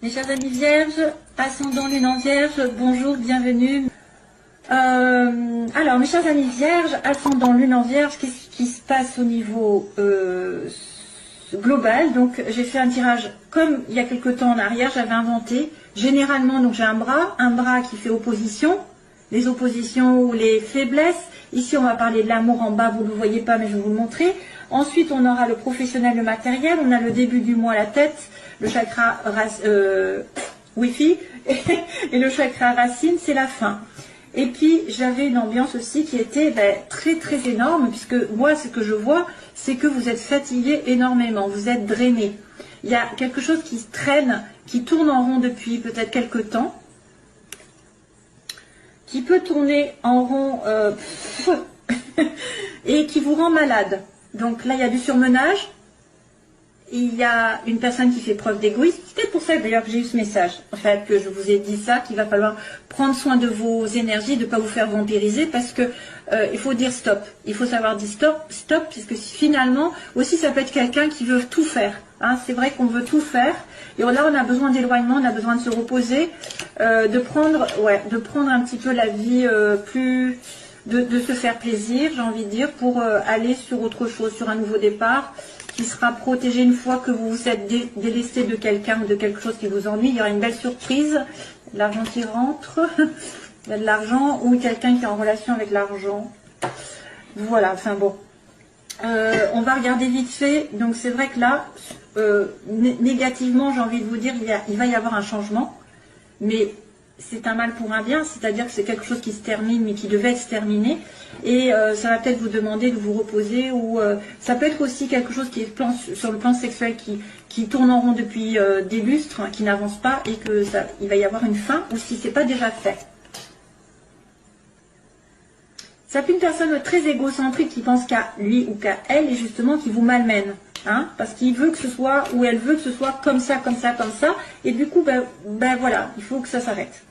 Mes chers amis vierges, ascendant lune en vierge, bonjour, bienvenue. Alors, mes chers amis vierges, ascendant lune en vierge, qu'est-ce qui se passe au niveau global? Donc, j'ai fait un tirage comme il y a quelques temps en arrière, j'avais inventé. Généralement, donc j'ai un bras qui fait opposition, les oppositions ou les faiblesses. Ici, on va parler de l'amour en bas, vous ne le voyez pas, mais je vais vous le montrer. Ensuite, on aura le professionnel, le matériel, on a le début du mois, la tête, le chakra Wi-Fi et le chakra racine, c'est la fin. Et puis, j'avais une ambiance aussi qui était très très énorme, puisque moi, ce que je vois, c'est que vous êtes fatigué énormément, vous êtes drainé. Il y a quelque chose qui se traîne, qui tourne en rond depuis peut-être quelques temps, qui peut tourner en rond et qui vous rend malade. Donc là, il y a du surmenage. Il y a une personne qui fait preuve d'égoïsme. C'est peut-être pour ça d'ailleurs que j'ai eu ce message. En fait, que je vous ai dit ça, qu'il va falloir prendre soin de vos énergies, de ne pas vous faire vampiriser, parce que il faut dire stop. Il faut savoir dire stop, puisque finalement, aussi ça peut être quelqu'un qui veut tout faire. Hein. C'est vrai qu'on veut tout faire. Et là, on a besoin d'éloignement, on a besoin de se reposer, de prendre un petit peu la vie plus... De se faire plaisir, j'ai envie de dire, pour aller sur autre chose, sur un nouveau départ, qui sera protégé une fois que vous vous êtes délesté de quelqu'un ou de quelque chose qui vous ennuie. Il y aura une belle surprise, de l'argent qui rentre, il y a de l'argent, ou quelqu'un qui est en relation avec l'argent. Voilà, enfin bon. On va regarder vite fait. Donc c'est vrai que là, négativement, j'ai envie de vous dire, il va y avoir un changement, mais c'est un mal pour un bien, c'est-à-dire que c'est quelque chose qui se termine, mais qui devait se terminer, et ça va peut-être vous demander de vous reposer, ou ça peut être aussi quelque chose qui est sur le plan sexuel, qui tourne en rond depuis des lustres, hein, qui n'avance pas, et que il va y avoir une fin, ou si c'est pas déjà fait. Ça peut être une personne très égocentrique qui pense qu'à lui ou qu'à elle, et justement qui vous malmène. Hein, parce qu'il veut que ce soit, ou elle veut que ce soit comme ça, comme ça, comme ça, et du coup, voilà, il faut que ça s'arrête.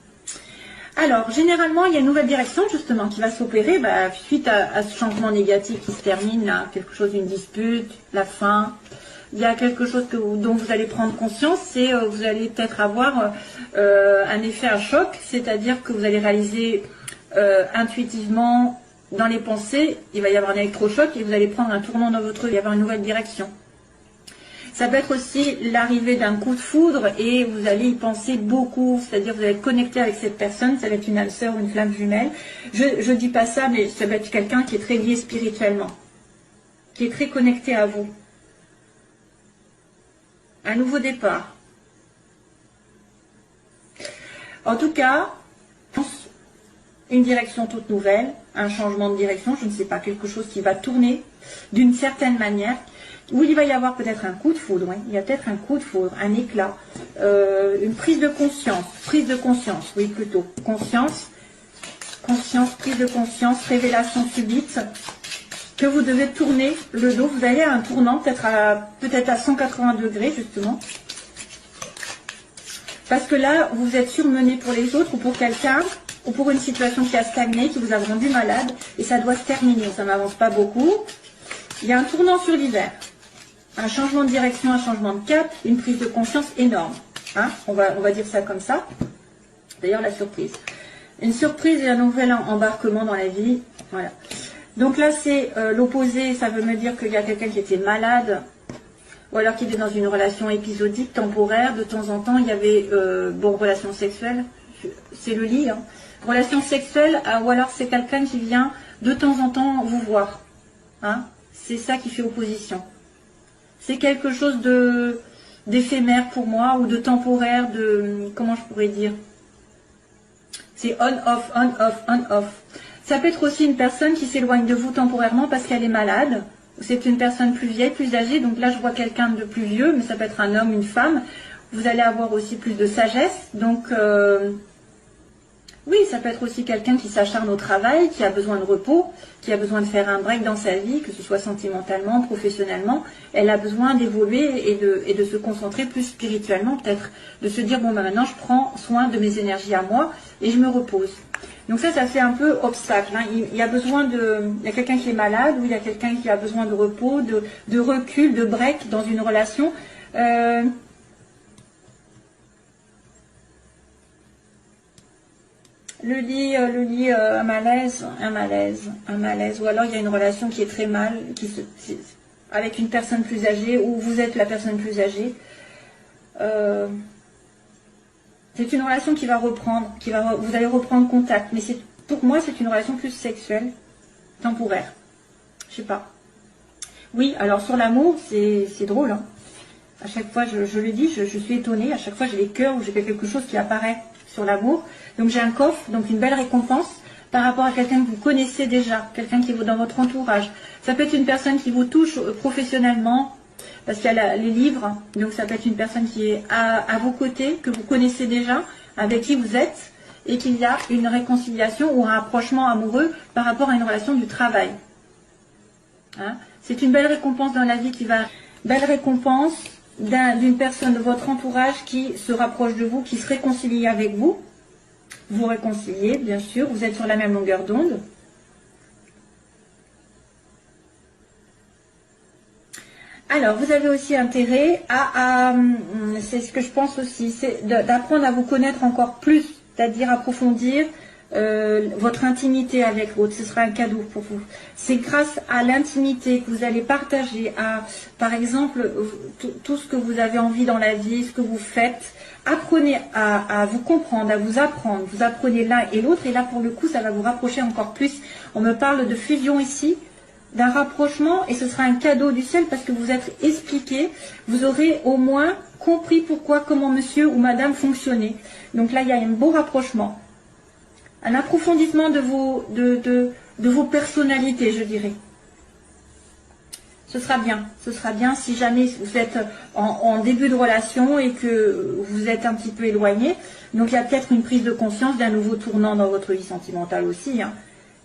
Alors, généralement, il y a une nouvelle direction, justement, qui va s'opérer, suite à ce changement négatif qui se termine, là, quelque chose, une dispute, la fin. Il y a quelque chose dont vous allez prendre conscience, c'est vous allez peut-être avoir un effet à choc, c'est-à-dire que vous allez réaliser intuitivement, dans les pensées, il va y avoir un électrochoc et vous allez prendre un tournant dans votre vie, il va y avoir une nouvelle direction. Ça peut être aussi l'arrivée d'un coup de foudre et vous allez y penser beaucoup, c'est-à-dire vous allez être connecté avec cette personne, ça va être une âme sœur ou une flamme jumelle. Je dis pas ça, mais ça va être quelqu'un qui est très lié spirituellement, qui est très connecté à vous. Un nouveau départ. En tout cas, une direction toute nouvelle, un changement de direction, je ne sais pas, quelque chose qui va tourner d'une certaine manière, où il va y avoir peut-être un coup de foudre, oui, il y a peut-être un coup de foudre, un éclat, une prise de conscience, oui plutôt, conscience, prise de conscience, révélation subite, que vous devez tourner le dos, vous allez à un tournant, peut-être à 180 degrés justement, parce que là, vous êtes surmené pour les autres ou pour quelqu'un, ou pour une situation qui a stagné, qui vous a rendu malade, et ça doit se terminer, ça n'avance pas beaucoup. Il y a un tournant sur l'hiver, un changement de direction, un changement de cap, une prise de conscience énorme. Hein, on va dire ça comme ça. D'ailleurs, la surprise. Une surprise et un nouvel embarquement dans la vie. Voilà. Donc là, c'est l'opposé, ça veut me dire qu'il y a quelqu'un qui était malade, ou alors qui était dans une relation épisodique, temporaire, de temps en temps, il y avait, relation sexuelle, c'est le lit, hein. Relation sexuelle, ou alors c'est quelqu'un qui vient de temps en temps vous voir. Hein, c'est ça qui fait opposition. C'est quelque chose d'éphémère pour moi, ou de temporaire, comment je pourrais dire. C'est on-off, on-off, on-off. Ça peut être aussi une personne qui s'éloigne de vous temporairement parce qu'elle est malade. C'est une personne plus vieille, plus âgée. Donc là, je vois quelqu'un de plus vieux, mais ça peut être un homme, une femme. Vous allez avoir aussi plus de sagesse. Donc... oui, ça peut être aussi quelqu'un qui s'acharne au travail, qui a besoin de repos, qui a besoin de faire un break dans sa vie, que ce soit sentimentalement, professionnellement. Elle a besoin d'évoluer et de se concentrer plus spirituellement, peut-être de se dire, bon, maintenant je prends soin de mes énergies à moi et je me repose. Donc ça fait un peu obstacle. Hein. Il y a quelqu'un qui est malade, ou il y a quelqu'un qui a besoin de repos, de recul, de break dans une relation. un malaise, ou alors il y a une relation qui est très mal, avec une personne plus âgée, ou vous êtes la personne plus âgée. C'est une relation qui va reprendre, vous allez reprendre contact, mais pour moi c'est une relation plus sexuelle, temporaire. Je sais pas. Oui, alors sur l'amour, c'est drôle, hein. À chaque fois, je le dis, je suis étonnée. À chaque fois, j'ai les cœurs ou j'ai quelque chose qui apparaît sur l'amour. Donc, j'ai un coffre, donc une belle récompense par rapport à quelqu'un que vous connaissez déjà, quelqu'un qui est dans votre entourage. Ça peut être une personne qui vous touche professionnellement, parce qu'il y a les livres. Donc, ça peut être une personne qui est à vos côtés, que vous connaissez déjà, avec qui vous êtes, et qu'il y a une réconciliation ou un rapprochement amoureux par rapport à une relation du travail. Hein? C'est une belle récompense dans la vie qui va... Belle récompense d'une personne de votre entourage qui se rapproche de vous, qui se réconcilie avec vous. Vous réconciliez, bien sûr, vous êtes sur la même longueur d'onde. Alors, vous avez aussi intérêt c'est ce que je pense aussi, c'est d'apprendre à vous connaître encore plus, c'est-à-dire approfondir votre intimité avec l'autre. Ce sera un cadeau pour vous. C'est grâce à l'intimité que vous allez partager, par exemple, tout ce que vous avez envie dans la vie, ce que vous faites. Apprenez à vous comprendre, à vous apprendre. Vous apprenez l'un et l'autre, et là, pour le coup, ça va vous rapprocher encore plus. On me parle de fusion ici, d'un rapprochement, et ce sera un cadeau du ciel parce que vous êtes expliqué. Vous aurez au moins compris comment monsieur ou madame fonctionnait. Donc là, il y a un beau rapprochement. Un approfondissement de vos personnalités, je dirais. Ce sera bien si jamais vous êtes en début de relation et que vous êtes un petit peu éloigné. Donc il y a peut-être une prise de conscience d'un nouveau tournant dans votre vie sentimentale aussi, hein.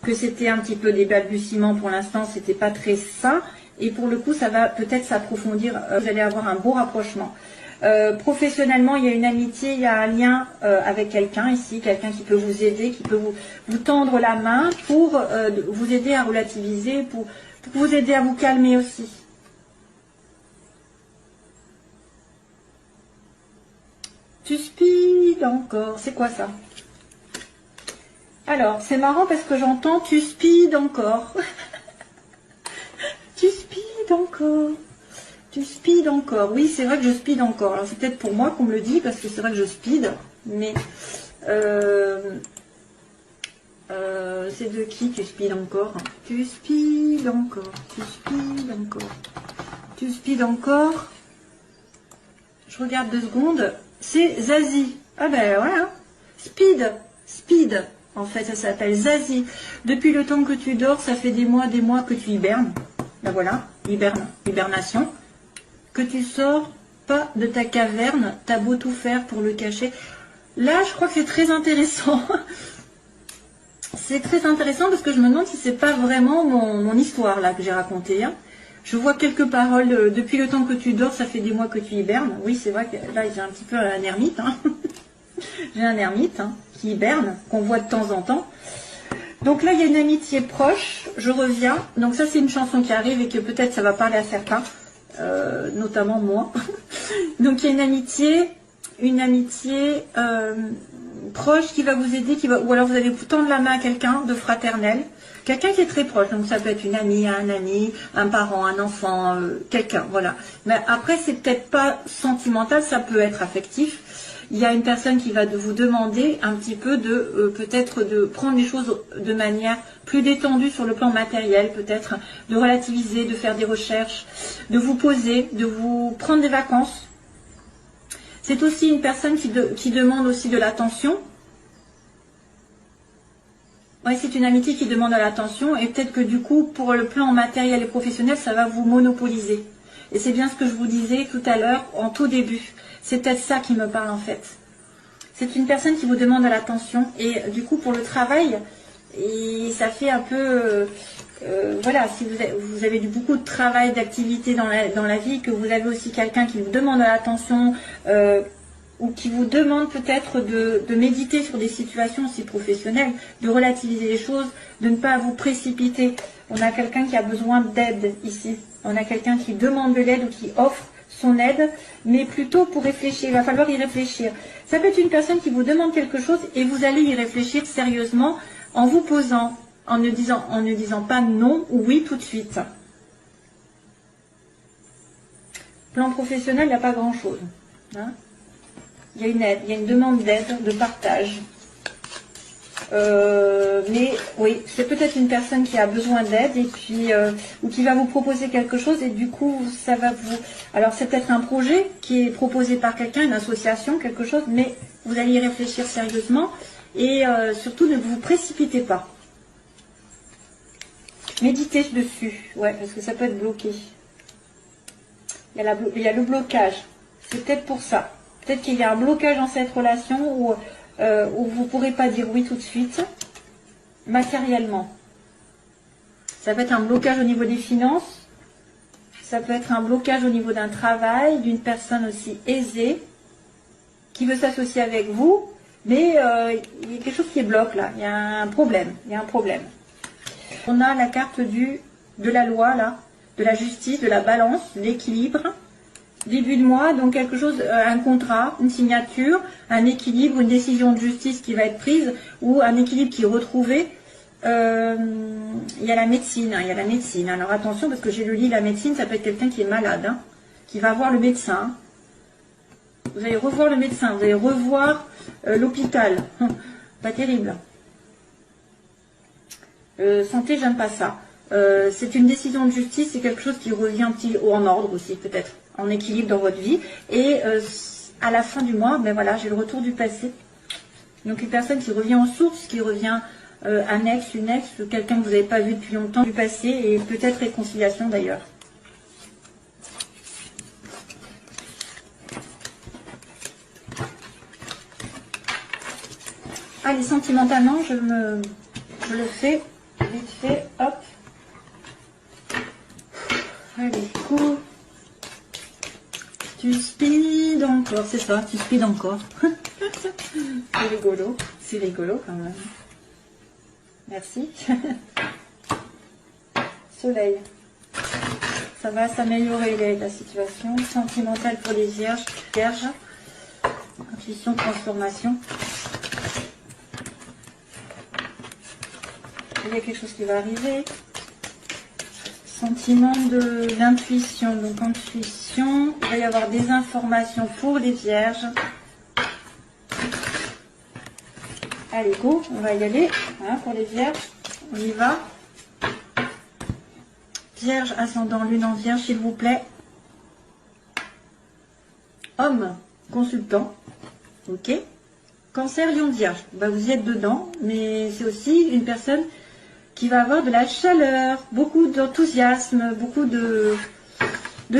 Que c'était un petit peu des balbutiements pour l'instant, c'était pas très sain. Et pour le coup, ça va peut-être s'approfondir, vous allez avoir un beau rapprochement. Professionnellement, il y a une amitié, il y a un lien avec quelqu'un ici, quelqu'un qui peut vous aider, qui peut vous tendre la main pour vous aider à relativiser, pour vous aider à vous calmer aussi. Tu speed encore, c'est quoi ça? Alors, c'est marrant parce que j'entends tu speed encore. Tu speed encore. Tu speed encore. Oui, c'est vrai que je speed encore. Alors, c'est peut-être pour moi qu'on me le dit, parce que c'est vrai que je speed. Mais, c'est de qui tu speed encore? Tu speed encore. Tu speed encore. Tu speed encore. Je regarde 2 secondes. C'est Zazie. Ah ben voilà. Speed. En fait, ça s'appelle Zazie. Depuis le temps que tu dors, ça fait des mois que tu hibernes. Ben voilà, hibernation. Que tu sors pas de ta caverne, t'as beau tout faire pour le cacher. Là, je crois que c'est très intéressant. C'est très intéressant parce que je me demande si c'est pas vraiment mon histoire là que j'ai racontée. Hein. Je vois quelques paroles. Depuis le temps que tu dors, ça fait des mois que tu hibernes. Oui, c'est vrai que là, j'ai un petit peu un ermite. Hein. J'ai un ermite qui hiberne, qu'on voit de temps en temps. Donc là, il y a une amitié proche. Je reviens. Donc ça, c'est une chanson qui arrive et que peut-être ça va parler à certains. Notamment moi. Donc il y a une amitié proche qui va vous aider, ou alors vous allez vous tendre la main à quelqu'un de fraternel, quelqu'un qui est très proche, donc ça peut être une amie, un ami, un parent, un enfant, quelqu'un, voilà. Mais après c'est peut-être pas sentimental, ça peut être affectif. Il y a une personne qui va vous demander un petit peu peut-être de prendre les choses de manière plus détendue sur le plan matériel, peut-être de relativiser, de faire des recherches, de vous poser, de vous prendre des vacances. C'est aussi une personne qui demande aussi de l'attention. Oui, c'est une amitié qui demande de l'attention et peut-être que du coup, pour le plan matériel et professionnel, ça va vous monopoliser. Et c'est bien ce que je vous disais tout à l'heure, en tout début. C'est peut-être ça qui me parle en fait. C'est une personne qui vous demande de l'attention. Et du coup, pour le travail, ça fait un peu... voilà, si vous avez beaucoup de travail, d'activité dans la vie, que vous avez aussi quelqu'un qui vous demande de l'attention, ou qui vous demande peut-être de méditer sur des situations aussi professionnelles, de relativiser les choses, de ne pas vous précipiter. On a quelqu'un qui a besoin d'aide ici. On a quelqu'un qui demande de l'aide ou qui offre son aide, mais plutôt pour réfléchir. Il va falloir y réfléchir. Ça peut être une personne qui vous demande quelque chose et vous allez y réfléchir sérieusement en vous posant, en ne disant pas non ou oui tout de suite. Plan professionnel, il n'y a pas grand-chose. Hein. Il y a une aide, il y a une demande d'aide, de partage. Mais oui, c'est peut-être une personne qui a besoin d'aide et puis ou qui va vous proposer quelque chose et du coup ça va vous. Alors c'est peut-être un projet qui est proposé par quelqu'un, une association, quelque chose, mais vous allez y réfléchir sérieusement et surtout ne vous précipitez pas. Méditez dessus, ouais, parce que ça peut être bloqué. Il y a le blocage. C'est peut-être pour ça. Peut-être qu'il y a un blocage dans cette relation où vous ne pourrez pas dire oui tout de suite, matériellement. Ça peut être un blocage au niveau des finances, ça peut être un blocage au niveau d'un travail, d'une personne aussi aisée, qui veut s'associer avec vous, mais il y a quelque chose qui bloque là, il y a un problème, On a la carte de la loi là, de la justice, de la balance, de l'équilibre. Début de mois, donc quelque chose, un contrat, une signature, un équilibre, une décision de justice qui va être prise, ou un équilibre qui est retrouvé. Il y a la médecine, Alors attention, parce que j'ai lu la médecine, ça peut être quelqu'un qui est malade, hein, qui va voir le médecin. Vous allez revoir le médecin, vous allez revoir l'hôpital. Pas terrible. Santé, j'aime pas ça. C'est une décision de justice, c'est quelque chose qui revient un petit en ordre aussi, peut-être. En équilibre dans votre vie et à la fin du mois, ben voilà, j'ai le retour du passé. Donc une personne qui revient en source, qui revient un ex, une ex, quelqu'un que vous n'avez pas vu depuis longtemps du passé et peut-être réconciliation d'ailleurs. Allez, sentimentalement, je le fais vite fait, hop. Allez, cool. Tu speed encore, c'est ça, tu speed encore. C'est rigolo quand même. Merci. Soleil. Ça va s'améliorer la situation sentimentale pour les vierges. Intuition, transformation. Il y a quelque chose qui va arriver. Sentiment de l'intuition, donc intuition, il va y avoir des informations pour les vierges. Allez, go, on va y aller, hein, pour les vierges, on y va. Vierge, ascendant, lune en vierge, s'il vous plaît. Homme, consultant, ok. Cancer, lion, vierge, bah, vous y êtes dedans, mais c'est aussi une personne qui va avoir de la chaleur, beaucoup d'enthousiasme, beaucoup de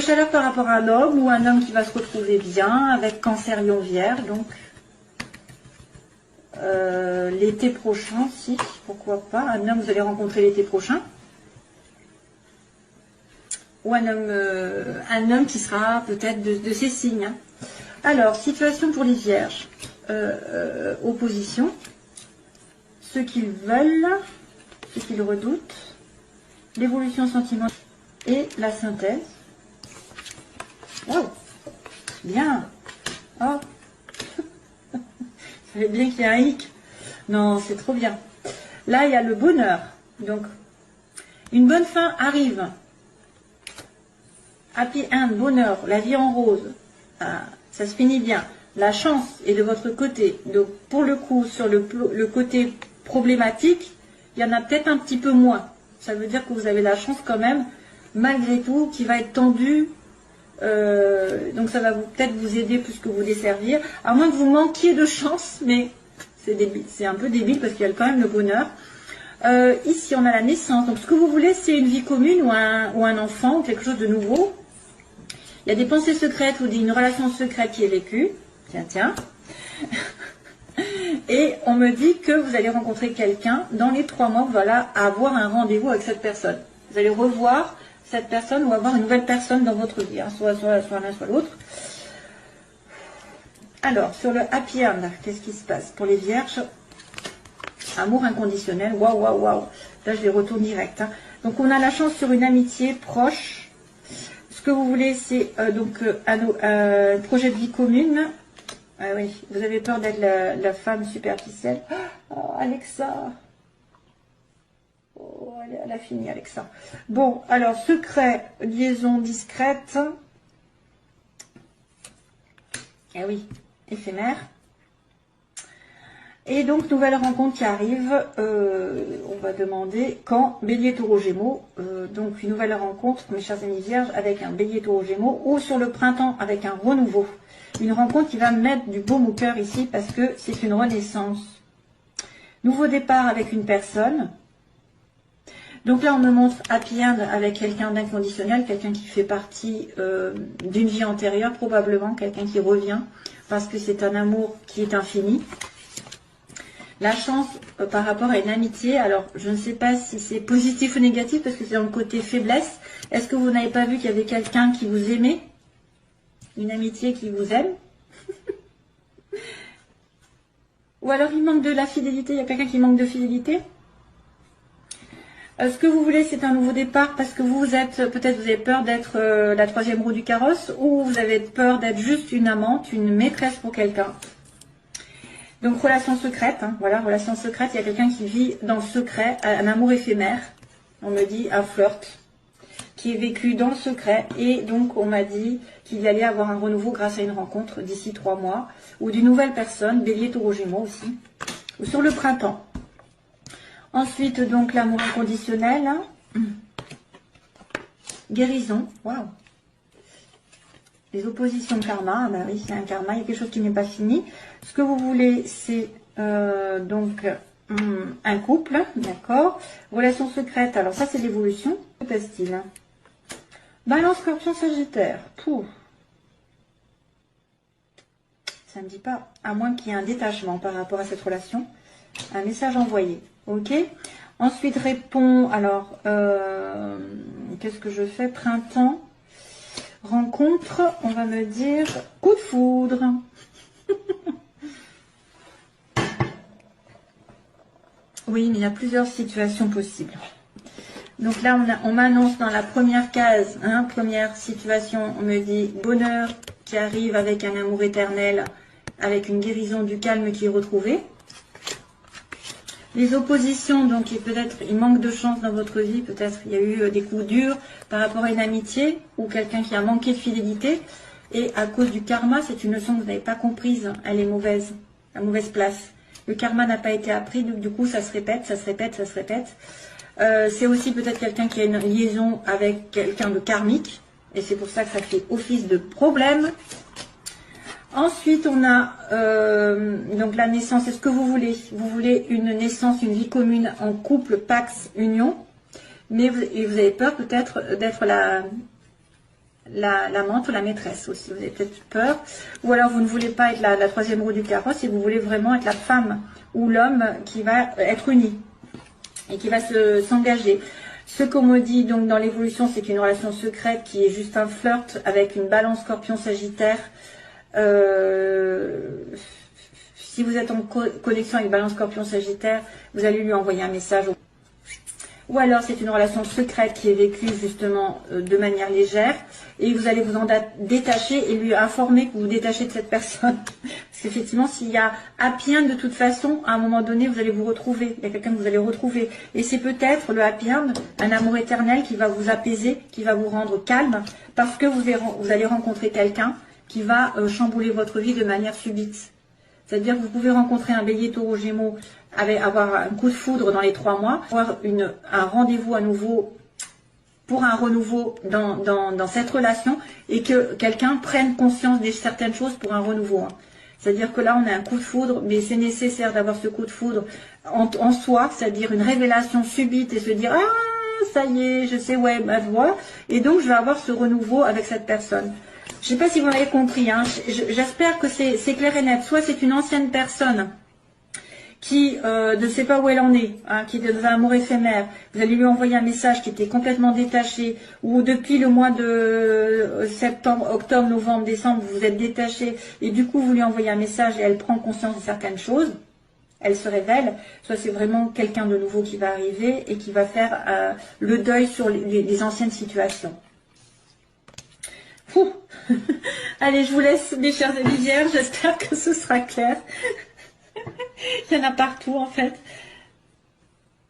chaleur par rapport à un homme ou un homme qui va se retrouver bien avec Cancer, Lion, Vierge. Donc l'été prochain, si, pourquoi pas, un homme vous allez rencontrer l'été prochain. Ou un homme qui sera peut-être de ces signes. Hein. Alors, situation pour les vierges. Opposition. Ceux qu'ils veulent... ce qu'ils redoutent, l'évolution sentimentale et la synthèse. Oh, bien. Oh, ça fait bien qu'il y ait un hic. Non, c'est trop bien. Là, il y a le bonheur. Donc, une bonne fin arrive. Happy end, bonheur, la vie en rose. Ah, ça se finit bien. La chance est de votre côté. Donc, pour le coup, sur le côté problématique, il y en a peut-être un petit peu moins. Ça veut dire que vous avez la chance quand même, malgré tout, qui va être tendu. Donc ça va peut-être vous aider plus que vous desservir. À moins que vous manquiez de chance, mais c'est un peu débile parce qu'il y a quand même le bonheur. Ici, on a la naissance. Donc ce que vous voulez, c'est une vie commune ou un enfant ou quelque chose de nouveau. Il y a des pensées secrètes ou une relation secrète qui est vécue. Tiens. Et on me dit que vous allez rencontrer quelqu'un dans les 3 mois, voilà, avoir un rendez-vous avec cette personne. Vous allez revoir cette personne ou avoir une nouvelle personne dans votre vie, hein, soit l'un, soit l'autre. Alors, sur le happy end, qu'est-ce qui se passe pour les vierges? Amour inconditionnel, waouh, waouh, waouh. Là, je les retourne direct. Hein. Donc, on a la chance sur une amitié proche. Ce que vous voulez, c'est un projet de vie commune. Ah oui, vous avez peur d'être la femme superficielle. Oh, Alexa. Oh, elle a fini, Alexa. Bon, alors, secret, liaison discrète. Ah oui, éphémère. Et donc, nouvelle rencontre qui arrive. On va demander quand Bélier, Taureau, Gémeaux. Donc, une nouvelle rencontre, mes chers amis vierges, avec un Bélier, Taureau, Gémeaux. Ou sur le printemps, avec un renouveau. Une rencontre qui va mettre du baume au cœur ici, parce que c'est une renaissance. Nouveau départ avec une personne. Donc là, on me montre happy end avec quelqu'un d'inconditionnel, quelqu'un qui fait partie d'une vie antérieure, probablement quelqu'un qui revient, parce que c'est un amour qui est infini. La chance par rapport à une amitié, alors je ne sais pas si c'est positif ou négatif, parce que c'est dans le côté faiblesse. Est-ce que vous n'avez pas vu qu'il y avait quelqu'un qui vous aimait? Une amitié qui vous aime? Ou alors il manque de la fidélité, il y a quelqu'un qui manque de fidélité? Ce que vous voulez, c'est un nouveau départ parce que vous êtes, peut-être vous avez peur d'être la troisième roue du carrosse, ou vous avez peur d'être juste une amante, une maîtresse pour quelqu'un. Donc relation secrète, hein, voilà, relation secrète, il y a quelqu'un qui vit dans le secret, un amour éphémère, on me dit un flirt, qui est vécu dans le secret, et donc on m'a dit qu'il y allait avoir un renouveau grâce à une rencontre d'ici 3 mois, ou d'une nouvelle personne, Bélier, Taureau, Gémeaux aussi, ou sur le printemps. Ensuite, donc, l'amour inconditionnel. Guérison. Waouh. Les oppositions de karma. Ah bah oui, c'est un karma. Il y a quelque chose qui n'est pas fini. Ce que vous voulez, c'est donc un couple. D'accord. Relation secrète. Alors, ça, c'est l'évolution. Que passe-t-il? Balance, Scorpion, Sagittaire. Pouf. Ça ne me dit pas. À moins qu'il y ait un détachement par rapport à cette relation. Un message envoyé. Ok. Ensuite, répond. Alors, qu'est-ce que je fais? Printemps. Rencontre. On va me dire coup de foudre. Oui, mais il y a plusieurs situations possibles. Donc là, on m'annonce dans la première case, hein, première situation, on me dit bonheur qui arrive avec un amour éternel, avec une guérison du calme qui est retrouvée. Les oppositions, donc peut-être il manque de chance dans votre vie, peut-être il y a eu des coups durs par rapport à une amitié ou quelqu'un qui a manqué de fidélité. Et à cause du karma, c'est une leçon que vous n'avez pas comprise, elle est mauvaise, à mauvaise place. Le karma n'a pas été appris, donc du coup ça se répète, ça se répète, ça se répète. C'est aussi peut-être quelqu'un qui a une liaison avec quelqu'un de karmique, et c'est pour ça que ça fait office de problème. Ensuite, on a donc la naissance. Est-ce que vous voulez? Vous voulez une naissance, une vie commune en couple, pax, union, mais vous avez peur peut-être d'être l'amante ou la maîtresse aussi. Vous avez peut-être peur. Ou alors vous ne voulez pas être la troisième roue du carrosse et vous voulez vraiment être la femme ou l'homme qui va être uni et qui va s'engager. Ce qu'on me dit donc dans l'évolution, c'est une relation secrète qui est juste un flirt avec une balance scorpion sagittaire. Si vous êtes en connexion avec Balance Scorpion Sagittaire, vous allez lui envoyer un message. Ou alors c'est une relation secrète qui est vécue justement de manière légère et vous allez vous en détacher et lui informer que vous vous détachez de cette personne. Parce qu'effectivement, s'il y a happy end, de toute façon, à un moment donné, vous allez vous retrouver. Il y a quelqu'un que vous allez retrouver. Et c'est peut-être le happy end, un amour éternel qui va vous apaiser, qui va vous rendre calme, parce que vous allez rencontrer quelqu'un qui va chambouler votre vie de manière subite. C'est-à-dire que vous pouvez rencontrer un Bélier, Taureau, Gémeaux, avoir un coup de foudre dans les 3 mois, avoir un rendez-vous à nouveau pour un renouveau dans cette relation et que quelqu'un prenne conscience de certaines choses pour un renouveau. Hein. C'est-à-dire que là, on a un coup de foudre, mais c'est nécessaire d'avoir ce coup de foudre en soi, c'est-à-dire une révélation subite et se dire « Ah, ça y est, je sais, ouais, ma voix. » Et donc, je vais avoir ce renouveau avec cette personne. Je ne sais pas si vous m'avez compris, hein. J'espère que c'est clair et net. Soit c'est une ancienne personne qui ne sait pas où elle en est, hein, qui est dans un amour éphémère. Vous allez lui envoyer un message qui était complètement détaché, ou depuis le mois de septembre, octobre, novembre, décembre, vous êtes détaché, et du coup vous lui envoyez un message et elle prend conscience de certaines choses. Elle se révèle, soit c'est vraiment quelqu'un de nouveau qui va arriver et qui va faire le deuil sur les anciennes situations. Allez, je vous laisse, mes chers amis vierges. J'espère que ce sera clair. Il y en a partout, en fait.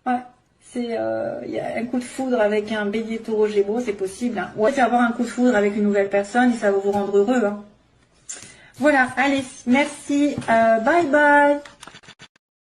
Ouais. C'est, il y a un coup de foudre avec un bélier taureau gémeaux, c'est possible. Hein. Ouais, c'est avoir un coup de foudre avec une nouvelle personne et ça va vous rendre heureux. Hein. Voilà, allez, merci. Bye bye.